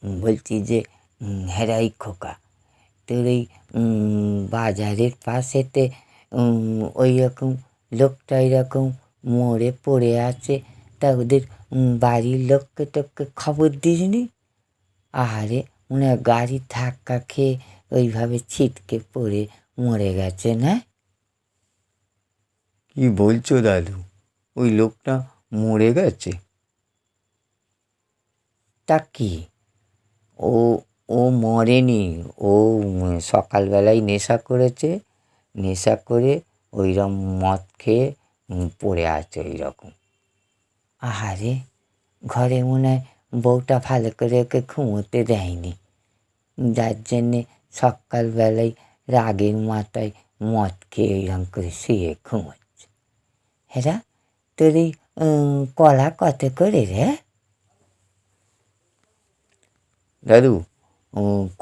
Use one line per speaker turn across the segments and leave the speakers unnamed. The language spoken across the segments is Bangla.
বলছি যে হ্যাঁ রে খোকা, তোর এই বাজারের পাশেতে ওই রকম লোকটা এরকম মরে পড়ে আছে, তা ওদের বাড়ির লোককে টোককে খবর দিসনি? আহারে, মনে হয় গাড়ির ধাক্কা খেয়ে ওইভাবে ছিটকে পড়ে মরে গেছে না?
কি বলছো দাদু, ওই লোকটা মরে গেছে?
তা কি, ও ও মরেনি। ও সকালবেলায় নেশা করেছে, নেশা করে ওইরকম মদ খেয়ে পড়ে আছে ওই রকম। আহারে, ঘরে মনে হয় বউটা ভালো করে ওকে ঘুমোতে দেয়নি, যার জন্যে সকালবেলায় রাগের মাথায় মদ খেয়ে ওইরকম করে শুয়ে ঘুমোচ্ছে। হ্যাঁ, তোর এই কলা কত করে রে?
দাদু,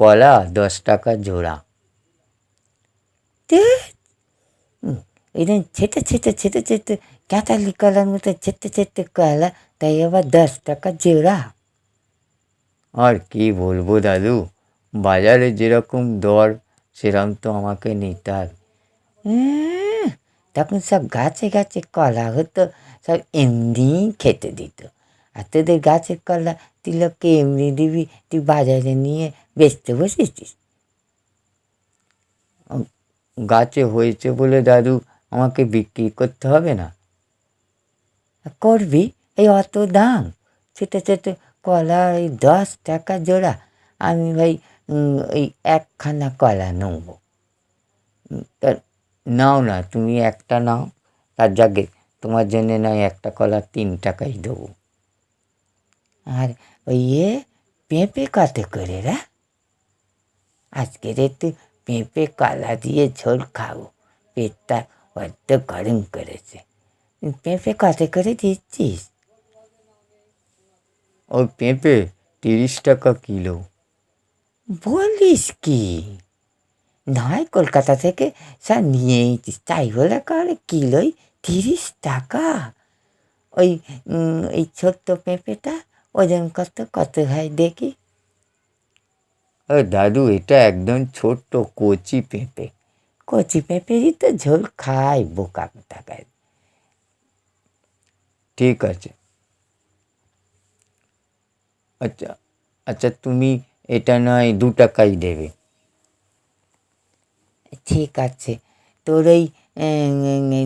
কলা 10 টাকা জোড়া।
এরকম ছেটে ছেটে ছেটে ছেটে ক্যাঁচালি কলার মতো ছেটে ছেটে কলা, তাই আবার 10 টাকা জোড়া?
আর কি বলবো দাদু, বাজারে যেরকম দর সেরকম তো আমাকে নিতে হবে।
তখন সব গাছে গাছে কলা হতো, সব এমনি খেতে দিত। আর তোদের গাছের কলা তুই লোককে এমনি দিবি, তুই বাজারে নিয়ে বেচতে বসেছিস?
গাছে হয়েছে বলে দাদু আমাকে বিক্রি করতে হবে না?
করবি, এই অত দাম ছোটো ছোটো কলা, এই 10 টাকা জোড়া। আমি ভাই ওই একখানা কলা নেব।
তা নাও না, তুমি একটা নাও, তার যাকে তোমার জন্যে নয় একটা কলা 3 টাকাই দেবো।
আর ওই পেঁপে কত করে রে? আজকের একটু পেঁপে কলা দিয়ে ঝোল খাবো, পেটটা বড্ড গরম করেছে। পেঁপে কত করে দিচ্ছিস?
ওই পেঁপে 30 টাকা কিলো।
বলিস কি? নয় কলকাতা থেকে সব নিয়ে এসেছিস, তাই বলে করে কিলোই 30 টাকা? ওই এই ছোট্ট পেঁপেটা ওজন কত কত হয় দেখি?
দাদু, এটা একদম ছোট্ট কচি পেঁপে।
কচি পেঁপেরই তো ঝোল খাই, বোকা কোথাকার।
ঠিক আছে, আচ্ছা আচ্ছা, তুমি এটা নয় 2 টাকাই দেবে।
ঠিক আছে, তোর ওই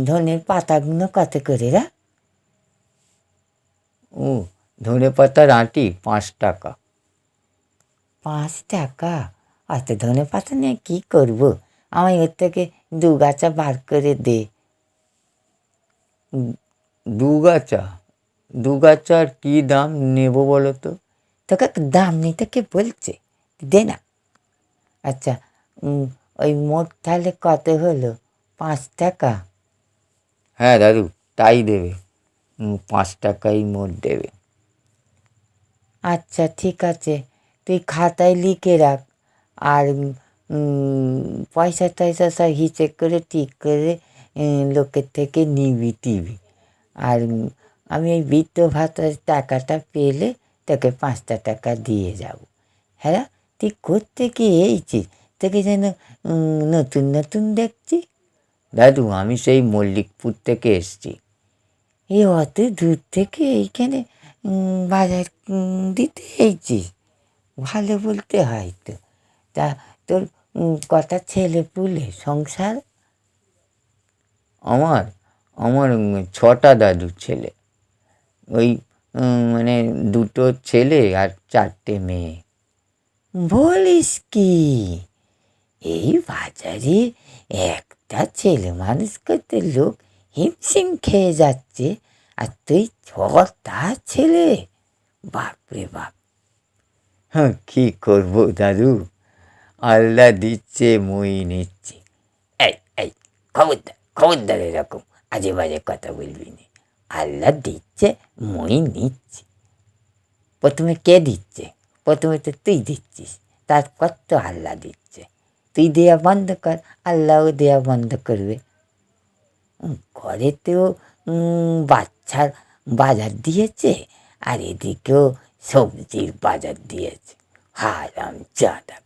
ধনের পাতাগুলো কত করে রে?
ও, ধনে পাতার আঁটি 5 টাকা।
5 টাকা? অত ধনে পাতা নিয়ে কী করবো? আমায় ওর থেকে 2 গাছা বার করে দে।
2 গাছা? 2 গাছার কী দাম নেব বলো তো?
তোকে দাম নিতে কে বলছে? দে না। আচ্ছা, ওই মোট তাহলে কত হলো? 5 টাকা?
হ্যাঁ দাদু, তাই দেবে। 5 টাকাই মোট দেবে।
আচ্ছা ঠিক আছে, তুই খাতায় লিখে রাখ। আর পয়সা টয়সা সব হিসেব করে ঠিক করে লোকের থেকে নিবি টিবি। আর আমি এই বৃদ্ধ ভাতার টাকাটা পেলে তোকে 5টা টাকা দিয়ে যাব। হ্যাঁ, তুই কোত্থেকে এইছিস? তোকে যেন নতুন নতুন দেখছি।
দাদু, আমি সেই মল্লিকপুর থেকে এসছি।
এই অত দূর থেকে এইখানে বাজার দিতে এইছিস? ভালো বলতে হয় তো। তা তোর কটা ছেলে পুলে সংসার?
আমার আমার 6টা দাদু ছেলে। ওই মানে 2টো ছেলে আর 4টে মেয়ে।
বলিস কি? এই বাজারে একটা ছেলে মানুষ করতে লোক হিমশিম খেয়ে যাচ্ছে, আর তুই 6টা ছেলে? বাপরে বাপ!
হ্যাঁ, কী করবো দাদু, আল্লাহ দিচ্ছে মই নিচ্ছি।
এই এই খবরদার খবরদার, এরকম আজে বাজে কথা বলবি না। আল্লাহ দিচ্ছে, মই নিচ্ছি। প্রথমে কে দিচ্ছে? প্রথমে তো তুই দিচ্ছিস, তারপর তো আল্লাহ দিচ্ছে। তুই দেয়া বন্ধ কর, আল্লাহও দেয়া বন্ধ করবে। ঘরেতেও বাচ্চার বাজার দিয়েছে, আর এদিকেও সবজির বাজার দিয়েছে। হারাম জাদা।